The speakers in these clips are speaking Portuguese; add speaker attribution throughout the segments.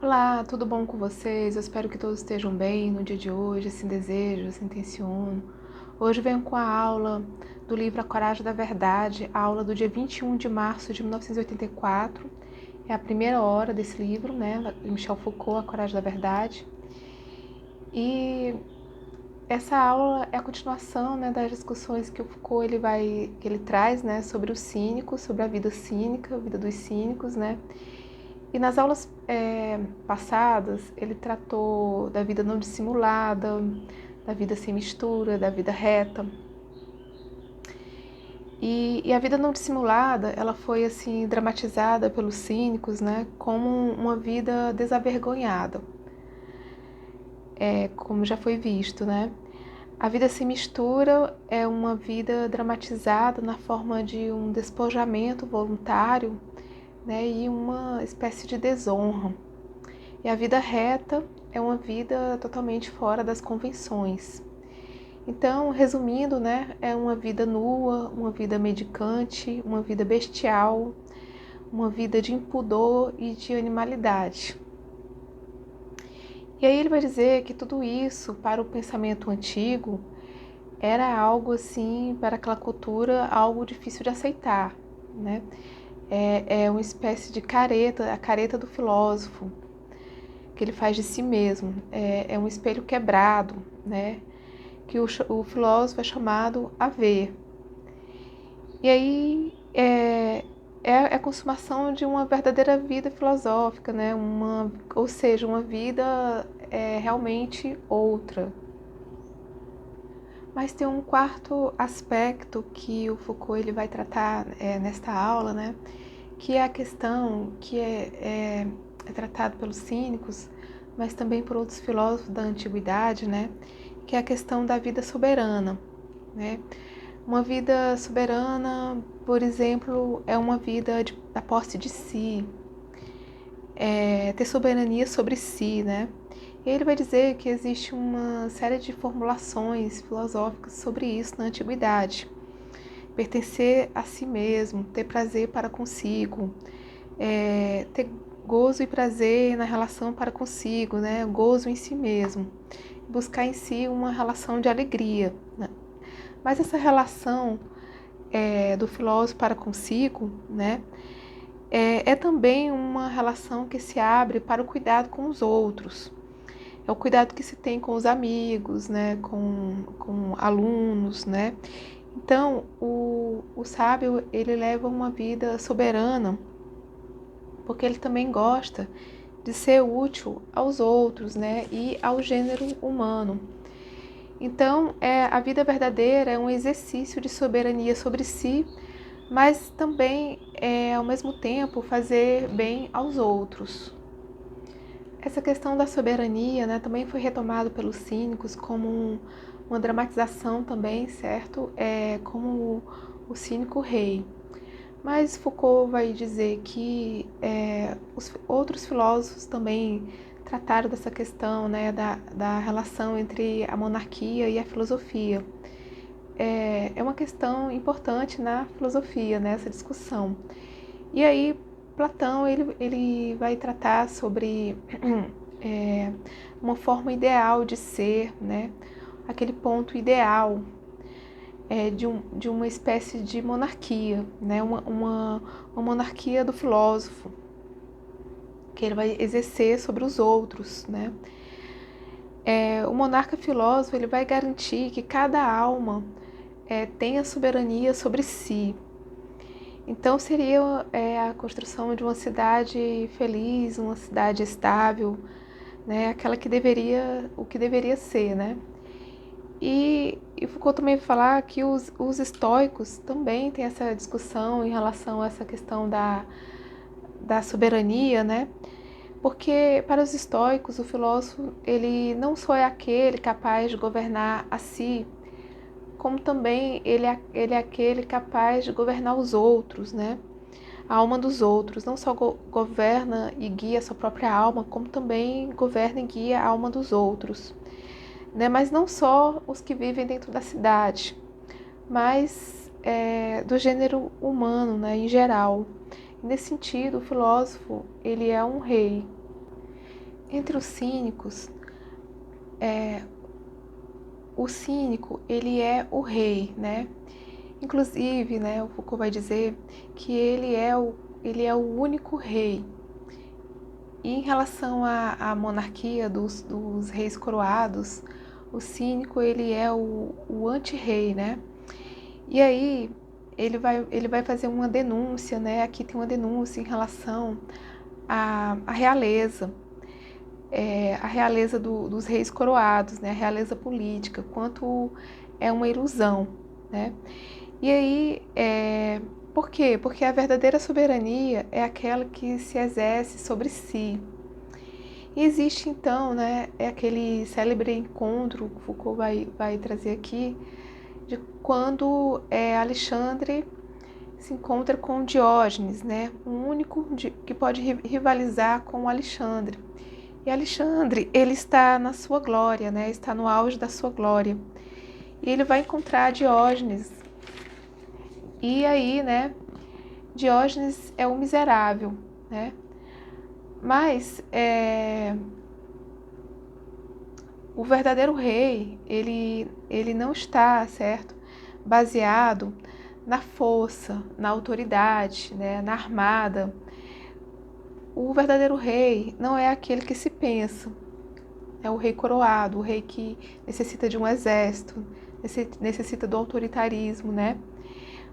Speaker 1: Olá, tudo bom com vocês? Eu espero que todos estejam bem no dia de hoje, assim desejo, assim intenciono. Hoje venho com a aula do livro A Coragem da Verdade, a aula do dia 21 de março de 1984. É a primeira hora desse livro, né? Michel Foucault, A Coragem da Verdade. E essa aula é a continuação, né, das discussões que o Foucault ele traz, né, sobre os cínicos, sobre a vida cínica, a vida dos cínicos, né? E nas aulas passadas, ele tratou da vida não dissimulada, da vida sem mistura, da vida reta. E a vida não dissimulada, ela foi assim dramatizada pelos cínicos, né, como uma vida desavergonhada, como já foi visto, né? A vida sem mistura é uma vida dramatizada na forma de um despojamento voluntário, né, e uma espécie de desonra. E a vida reta é uma vida totalmente fora das convenções. Então, resumindo, né, é uma vida nua, uma vida mendicante, uma vida bestial, uma vida de impudor e de animalidade. E aí ele vai dizer que tudo isso, para o pensamento antigo, era algo assim, para aquela cultura, algo difícil de aceitar, né? É uma espécie de careta, a careta do filósofo, que ele faz de si mesmo. É um espelho quebrado, né? Que o filósofo é chamado a ver. E aí é a consumação de uma verdadeira vida filosófica, né? Ou seja, uma vida realmente outra. Mas tem um quarto aspecto que o Foucault ele vai tratar nesta aula, né? Que é a questão que é tratado pelos cínicos, mas também por outros filósofos da antiguidade, né? Que é a questão da vida soberana, né? Uma vida soberana, por exemplo, é uma vida da posse de si, ter soberania sobre si, né? E ele vai dizer que existe uma série de formulações filosóficas sobre isso na antiguidade. Pertencer a si mesmo, ter prazer para consigo, ter gozo e prazer na relação para consigo, né? Gozo em si mesmo. Buscar em si uma relação de alegria, né? Mas essa relação do filósofo para consigo, né? É também uma relação que se abre para o cuidado com os outros. É o cuidado que se tem com os amigos, né? Com alunos, né? Então, o sábio, ele leva uma vida soberana, porque ele também gosta de ser útil aos outros, né? E ao gênero humano. Então, a vida verdadeira é um exercício de soberania sobre si, mas também, ao mesmo tempo, fazer bem aos outros. Essa questão da soberania, né, também foi retomado pelos cínicos como uma dramatização também, certo? Como o cínico rei. Mas Foucault vai dizer que os outros filósofos também trataram dessa questão, né, da relação entre a monarquia e a filosofia. É uma questão importante na filosofia, né, essa discussão. E aí Platão ele vai tratar sobre uma forma ideal de ser, né, aquele ponto ideal de uma espécie de monarquia, né, uma monarquia do filósofo, que ele vai exercer sobre os outros, né. O monarca filósofo ele vai garantir que cada alma tenha soberania sobre si. Então seria a construção de uma cidade feliz, uma cidade estável, né, aquela o que deveria ser, né. E Foucault também vai falar que os estoicos também têm essa discussão em relação a essa questão da soberania, né? Porque para os estoicos o filósofo ele não só é aquele capaz de governar a si, como também ele é aquele capaz de governar os outros, né? A alma dos outros, não só governa e guia a sua própria alma, como também governa e guia a alma dos outros, né? Mas não só os que vivem dentro da cidade, mas do gênero humano, né, em geral. Nesse sentido, o filósofo ele é um rei. Entre os cínicos, o cínico, ele é o rei, né? Inclusive, né, o Foucault vai dizer que ele é o único rei. E em relação à monarquia dos reis coroados, o cínico, ele é o anti-rei, né? E aí, ele vai fazer uma denúncia, né? Aqui tem uma denúncia em relação à realeza. A realeza dos reis coroados, né? A realeza política, quanto é uma ilusão, né? E aí, por quê? Porque a verdadeira soberania é aquela que se exerce sobre si. E existe então, né, aquele célebre encontro que Foucault vai trazer aqui, de quando Alexandre se encontra com Diógenes, né, o único que pode rivalizar com Alexandre. E Alexandre, ele está na sua glória, né, está no auge da sua glória. E ele vai encontrar Diógenes. E aí, né, Diógenes é o miserável, né? Mas o verdadeiro rei, ele não está, certo, baseado na força, na autoridade, né, na armada. O verdadeiro rei não é aquele que se pensa. É o rei coroado, o rei que necessita de um exército, necessita do autoritarismo, né?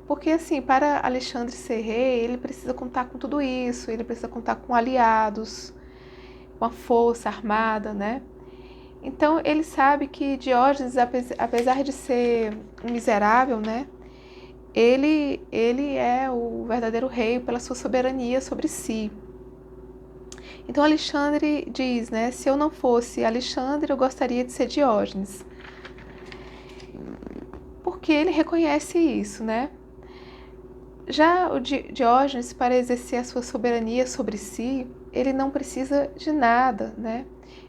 Speaker 1: Porque, assim, para Alexandre ser rei, ele precisa contar com tudo isso, ele precisa contar com aliados, com a força armada, né? Então, ele sabe que Diógenes, apesar de ser um miserável, né? Ele é o verdadeiro rei pela sua soberania sobre si. Então, Alexandre diz, né? Se eu não fosse Alexandre, eu gostaria de ser Diógenes. Porque ele reconhece isso, né? Já o Diógenes, para exercer a sua soberania sobre si, ele não precisa de nada, né?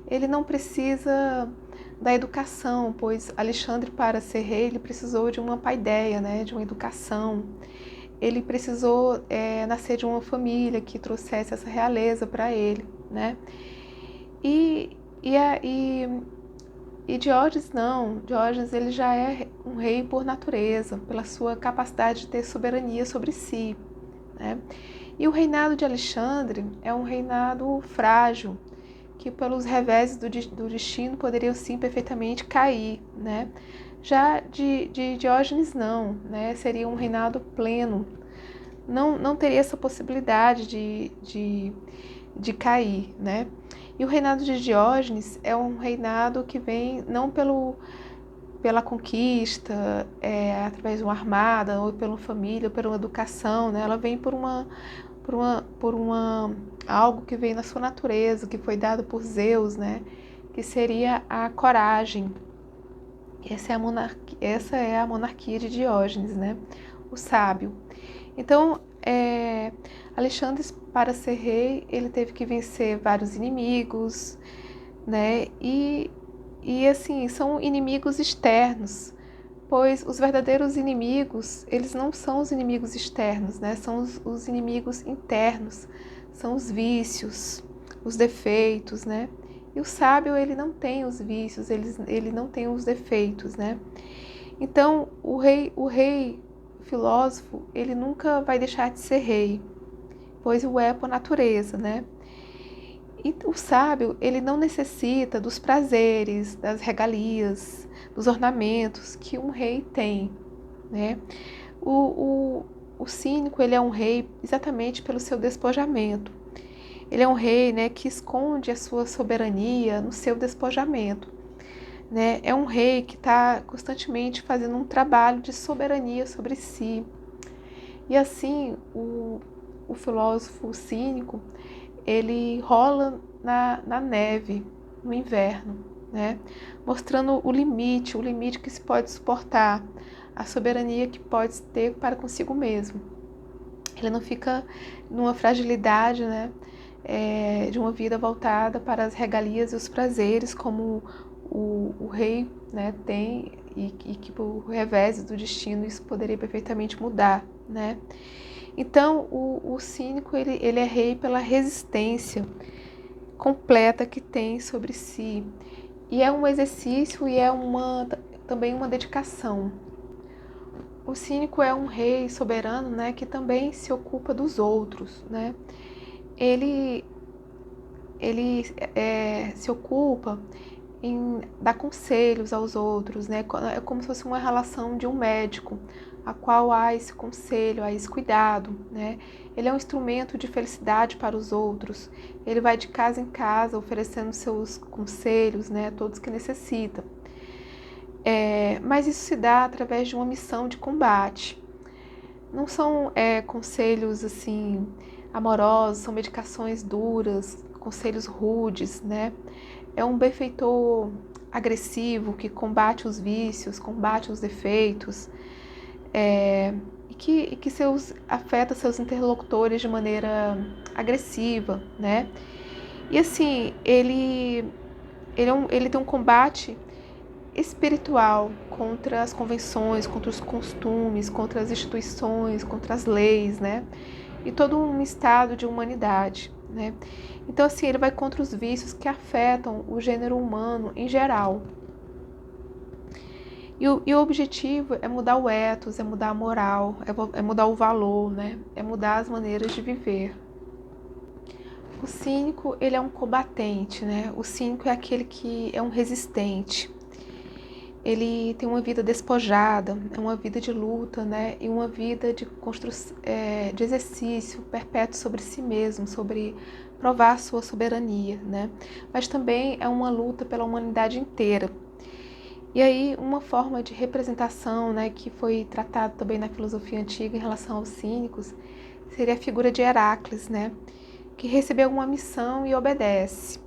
Speaker 1: Ele não precisa da educação, pois Alexandre, para ser rei, ele precisou de uma paideia, né? De uma educação. Ele precisou nascer de uma família que trouxesse essa realeza para ele, né? E Diógenes não, Diógenes ele já é um rei por natureza, pela sua capacidade de ter soberania sobre si, né? E o reinado de Alexandre é um reinado frágil, que pelos reveses do destino poderiam sim perfeitamente cair, né? Já de Diógenes não, né? Seria um reinado pleno, não teria essa possibilidade de cair, né? E o reinado de Diógenes é um reinado que vem não pela conquista, através de uma armada, ou pela família, ou por uma educação, né? Ela vem por algo que vem na sua natureza, que foi dado por Zeus, né? Que seria a coragem. Essa é a monarquia de Diógenes, né? O sábio. Então, Alexandre, para ser rei, ele teve que vencer vários inimigos, né? E assim, são inimigos externos, pois os verdadeiros inimigos, eles não são os inimigos externos, né? São os inimigos internos, são os vícios, os defeitos, né? E o sábio, ele não tem os vícios, ele não tem os defeitos, né? Então, o rei filósofo, ele nunca vai deixar de ser rei, pois o é por natureza, né? E o sábio, ele não necessita dos prazeres, das regalias, dos ornamentos que um rei tem, né? O cínico, ele é um rei exatamente pelo seu despojamento. Ele é um rei, né, que esconde a sua soberania no seu despojamento, né? É um rei que está constantemente fazendo um trabalho de soberania sobre si. E assim, o filósofo cínico, ele rola na neve, no inverno, né? Mostrando o limite que se pode suportar, a soberania que pode ter para consigo mesmo. Ele não fica numa fragilidade, né? De uma vida voltada para as regalias e os prazeres, como o rei, né, tem, e que por revés do destino isso poderia perfeitamente mudar, né? Então, o cínico, ele é rei pela resistência, completa que tem sobre si. E é um exercício e é também uma dedicação. O cínico é um rei soberano, né, que também se ocupa dos outros, né? Ele se ocupa em dar conselhos aos outros, né? É como se fosse uma relação de um médico, a qual há esse conselho, há esse cuidado, né? Ele é um instrumento de felicidade para os outros. Ele vai de casa em casa oferecendo seus conselhos, né, a todos que necessitam. Mas isso se dá através de uma missão de combate. Não são conselhos assim amorosos, são medicações duras, conselhos rudes, né? É um benfeitor agressivo que combate os vícios, combate os defeitos, e que afeta seus interlocutores de maneira agressiva, né? E assim, ele tem um combate espiritual contra as convenções, contra os costumes, contra as instituições, contra as leis, né? E todo um estado de humanidade, né? Então, assim, ele vai contra os vícios que afetam o gênero humano em geral. E o objetivo é mudar o ethos, é mudar a moral, é mudar o valor, né? É mudar as maneiras de viver. O cínico, ele é um combatente, né? O cínico é aquele que é um resistente. Ele tem uma vida despojada, é uma vida de luta, né? E uma vida de de exercício perpétuo sobre si mesmo, sobre provar sua soberania, né? Mas também é uma luta pela humanidade inteira. E aí uma forma de representação, né, que foi tratada também na filosofia antiga em relação aos cínicos, seria a figura de Heracles, né? Que recebeu uma missão e obedece.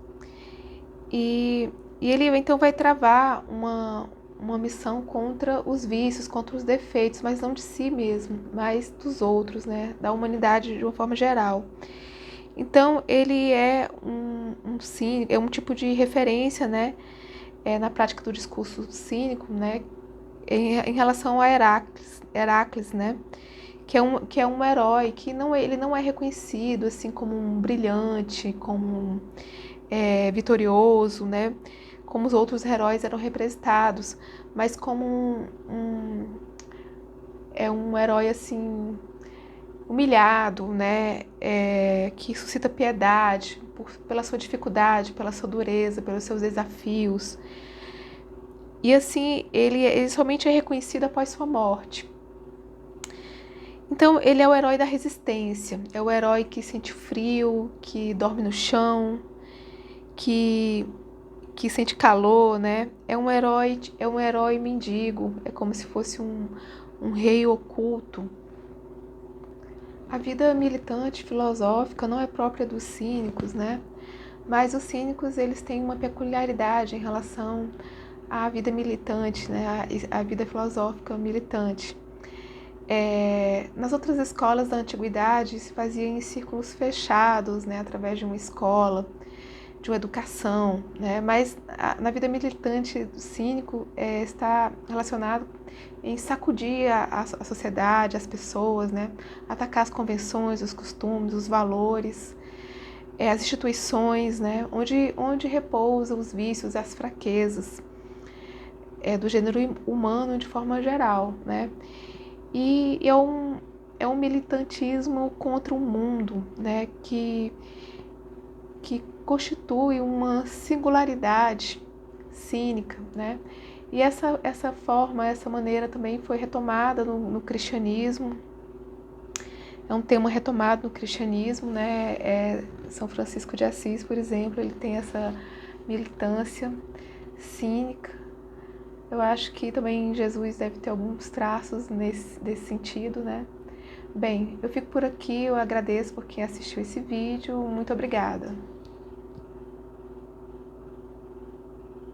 Speaker 1: E ele então vai travar uma missão contra os vícios, contra os defeitos, mas não de si mesmo, mas dos outros, né? Da humanidade de uma forma geral. Então, ele é é um tipo de referência, né? Na prática do discurso cínico, né? Em relação a Heracles, né? Que é um herói que ele não é reconhecido assim como um brilhante, como vitorioso, né? Como os outros heróis eram representados, mas como um herói assim humilhado, né? Que suscita piedade pela sua dificuldade, pela sua dureza, pelos seus desafios. E assim, ele somente é reconhecido após sua morte. Então, ele é o herói da resistência, é o herói que sente frio, que dorme no chão, que sente calor, né? É um herói mendigo, é como se fosse um rei oculto. A vida militante filosófica não é própria dos cínicos, né? Mas os cínicos, eles têm uma peculiaridade em relação à vida militante, né? A vida filosófica militante. Nas outras escolas da antiguidade se fazia em círculos fechados, né? Através de uma escola, de uma educação, né? Mas na vida militante do cínico está relacionado em sacudir a sociedade, as pessoas, né? Atacar as convenções, os costumes, os valores, as instituições, né? Onde repousam os vícios, as fraquezas do gênero humano de forma geral, né? E é um militantismo contra o mundo, né? Que constitui uma singularidade cínica, né? E essa forma, essa maneira também foi retomada no cristianismo. É um tema retomado no cristianismo, né? São Francisco de Assis, por exemplo, ele tem essa militância cínica. Eu acho que também Jesus deve ter alguns traços desse sentido, né? Bem, eu fico por aqui, eu agradeço por quem assistiu esse vídeo, muito obrigada.